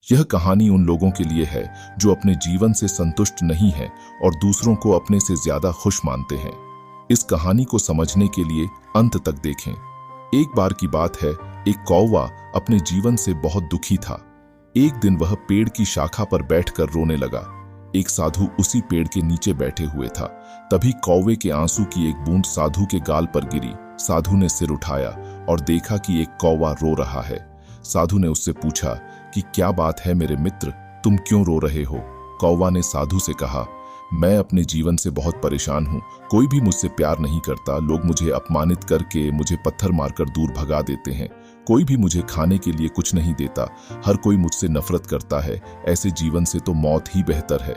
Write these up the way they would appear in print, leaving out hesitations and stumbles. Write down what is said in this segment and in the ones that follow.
यह कहानी उन लोगों के लिए है जो अपने जीवन से संतुष्ट नहीं हैं और दूसरों को अपने से ज्यादा खुश मानते हैं। इस कहानी को समझने के लिए अंत तक देखें। एक बार की बात है, एक कौवा अपने जीवन से बहुत दुखी था। एक दिन वह पेड़ की शाखा पर बैठकर रोने लगा। एक साधु उसी पेड़ के नीचे बैठे हुए था। तभी कौवे के आंसू की एक बूंद साधु के गाल पर गिरी। साधु ने सिर उठाया और देखा कि एक कौवा रो रहा है। साधु ने उससे पूछा कि क्या बात है मेरे मित्र, तुम क्यों रो रहे हो? कौवा ने साधु से कहा, मैं अपने जीवन से बहुत परेशान हूँ। कोई भी मुझसे प्यार नहीं करता। लोग मुझे अपमानित करके, मुझे पत्थर मारकर दूर भगा देते हैं। कोई भी मुझे खाने के लिए कुछ नहीं देता। हर कोई मुझसे नफरत करता है। ऐसे जीवन से तो मौत ही बेहतर है।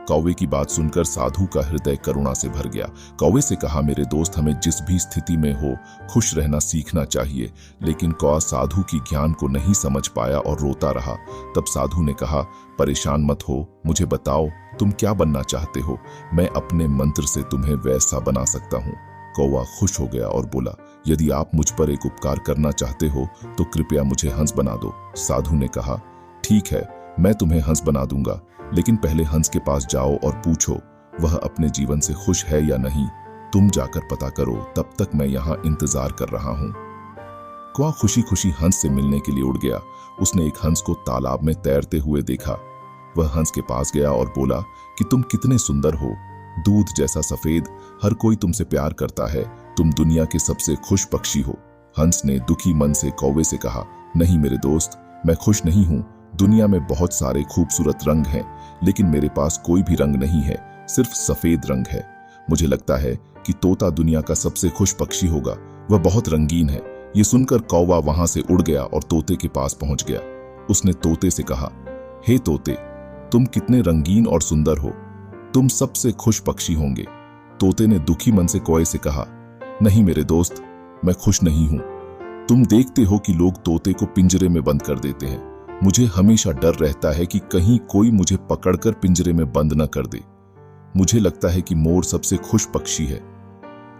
कौवे की बात सुनकर साधु का हृदय करुणा से भर गया। कौवे से कहा, मेरे दोस्त, हमें जिस भी स्थिति में हो खुश रहना सीखना चाहिए। लेकिन कौवा साधु की ज्ञान को नहीं समझ पाया और रोता रहा। तब साधु ने कहा, परेशान मत हो, मुझे बताओ तुम क्या बनना चाहते हो। मैं अपने मंत्र से तुम्हें वैसा बना सकता हूँ। कौवा खुश हो गया और बोला, यदि आप मुझ पर एक उपकार करना चाहते हो तो कृपया मुझे हंस बना दो। साधु ने कहा, ठीक है, मैं तुम्हें हंस बना दूंगा, लेकिन पहले हंस के पास जाओ और पूछो वह अपने जीवन से खुश है या नहीं। तुम जाकर पता करो, तब तक मैं यहाँ इंतजार कर रहा हूँ। कौवा खुशी खुशी हंस से मिलने के लिए उड़ गया। उसने एक हंस को तालाब में तैरते हुए देखा। वह हंस के पास गया और बोला कि तुम कितने सुंदर हो, दूध जैसा सफेद, हर कोई तुमसे प्यार करता है, तुम दुनिया के सबसे खुश पक्षी हो। हंस ने दुखी मन से कौवे से कहा, नहीं मेरे दोस्त, मैं खुश नहीं हूँ। दुनिया में बहुत सारे खूबसूरत रंग हैं, लेकिन मेरे पास कोई भी रंग नहीं है, सिर्फ सफेद रंग है। मुझे लगता है कि तोता दुनिया का सबसे खुश पक्षी होगा, वह बहुत रंगीन है। ये सुनकर कौवा वहां से उड़ गया और तोते के पास पहुंच गया। उसने तोते से कहा, हे तोते, तुम कितने रंगीन और सुंदर हो, तुम सबसे खुश पक्षी होंगे। तोते ने दुखी मन से कौवे से कहा, नहीं मेरे दोस्त, मैं खुश नहीं हूं। तुम देखते हो कि लोग तोते को पिंजरे में बंद कर देते हैं। मुझे हमेशा डर रहता है कि कहीं कोई मुझे पकड़कर पिंजरे में बंद न कर दे। मुझे लगता है कि मोर सबसे खुश पक्षी है,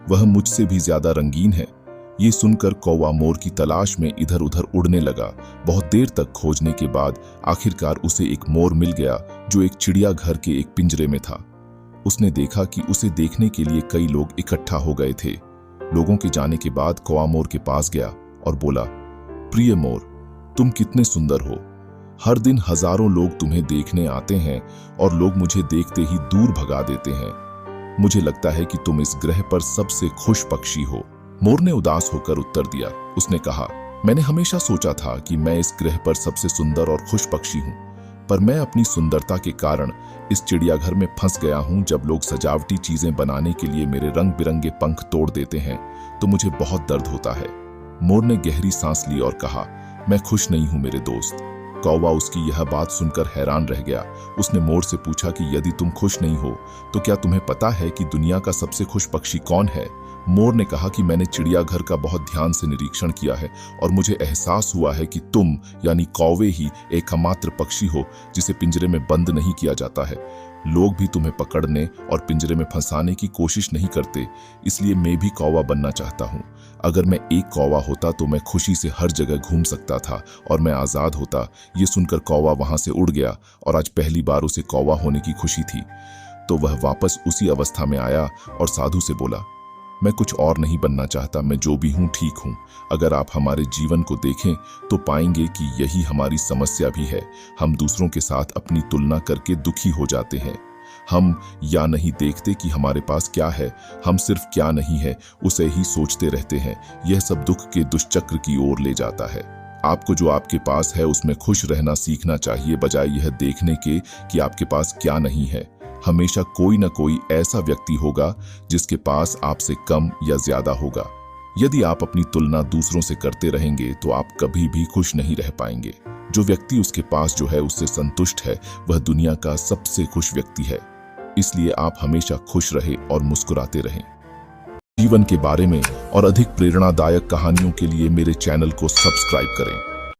वह मुझसे भी ज्यादा रंगीन है। ये सुनकर कौवा मोर की तलाश में इधर उधर उड़ने लगा। बहुत देर तक खोजने के बाद आखिरकार उसे एक मोर मिल गया जो एक चिड़ियाघर के एक पिंजरे में था। उसने देखा कि उसे देखने के लिए कई लोग इकट्ठा हो गए थे। लोगों के जाने के बाद कौवा मोर के पास गया और बोला, प्रिय मोर, तुम कितने सुंदर हो। हर दिन हजारों लोग तुम्हें देखने आते हैं और लोग मुझे देखते ही दूर भगा देते हैं। मुझे लगता है कि तुम इस ग्रह पर सबसे खुश पक्षी हो। मोर ने उदास होकर उत्तर दिया। उसने कहा, मैंने हमेशा सोचा था कि मैं इस ग्रह पर सबसे सुंदर और खुश पक्षी हूँ, पर मैं अपनी सुंदरता के कारण इस चिड़ियाघर में फंस गया हूँ। जब लोग सजावटी चीजें बनाने के लिए मेरे रंग बिरंगे पंख तोड़ देते हैं तो मुझे बहुत दर्द होता है। मोर ने गहरी सांस ली और कहा, मैं खुश नहीं हूं मेरे दोस्त। कौवा उसकी यह बात सुनकर हैरान रह गया। उसने मोर से पूछा कि यदि तुम खुश नहीं हो तो क्या तुम्हें पता है कि दुनिया का सबसे खुश पक्षी कौन है? मोर ने कहा कि मैंने चिड़ियाघर का बहुत ध्यान से निरीक्षण किया है और मुझे एहसास हुआ है कि तुम यानी कौवे ही एकमात्र पक्षी हो जिसे पिंजरे में बंद नहीं किया जाता है। लोग भी तुम्हें पकड़ने और पिंजरे में फंसाने की कोशिश नहीं करते, इसलिए मैं भी कौवा बनना चाहता हूँ। अगर मैं एक कौवा होता तो मैं खुशी से हर जगह घूम सकता था और मैं आजाद होता। ये सुनकर कौवा वहां से उड़ गया और आज पहली बार उसे कौवा होने की खुशी थी। तो वह वापस उसी अवस्था में आया और साधु से बोला, मैं कुछ और नहीं बनना चाहता, मैं जो भी हूँ ठीक हूँ। अगर आप हमारे जीवन को देखें तो पाएंगे कि यही हमारी समस्या भी है। हम दूसरों के साथ अपनी तुलना करके दुखी हो जाते हैं। हम या नहीं देखते कि हमारे पास क्या है, हम सिर्फ क्या नहीं है उसे ही सोचते रहते हैं। यह सब दुख के दुष्चक्र की ओर ले जाता है। आपको जो आपके पास है उसमें खुश रहना सीखना चाहिए, बजाय यह देखने के कि आपके पास क्या नहीं है। हमेशा कोई न कोई ऐसा व्यक्ति होगा जिसके पास आपसे कम या ज्यादा होगा। यदि आप अपनी तुलना दूसरों से करते रहेंगे तो आप कभी भी खुश नहीं रह पाएंगे। जो व्यक्ति उसके पास जो है उससे संतुष्ट है, वह दुनिया का सबसे खुश व्यक्ति है। इसलिए आप हमेशा खुश रहे और मुस्कुराते रहें। जीवन के बारे में और अधिक प्रेरणादायक कहानियों के लिए मेरे चैनल को सब्सक्राइब करें।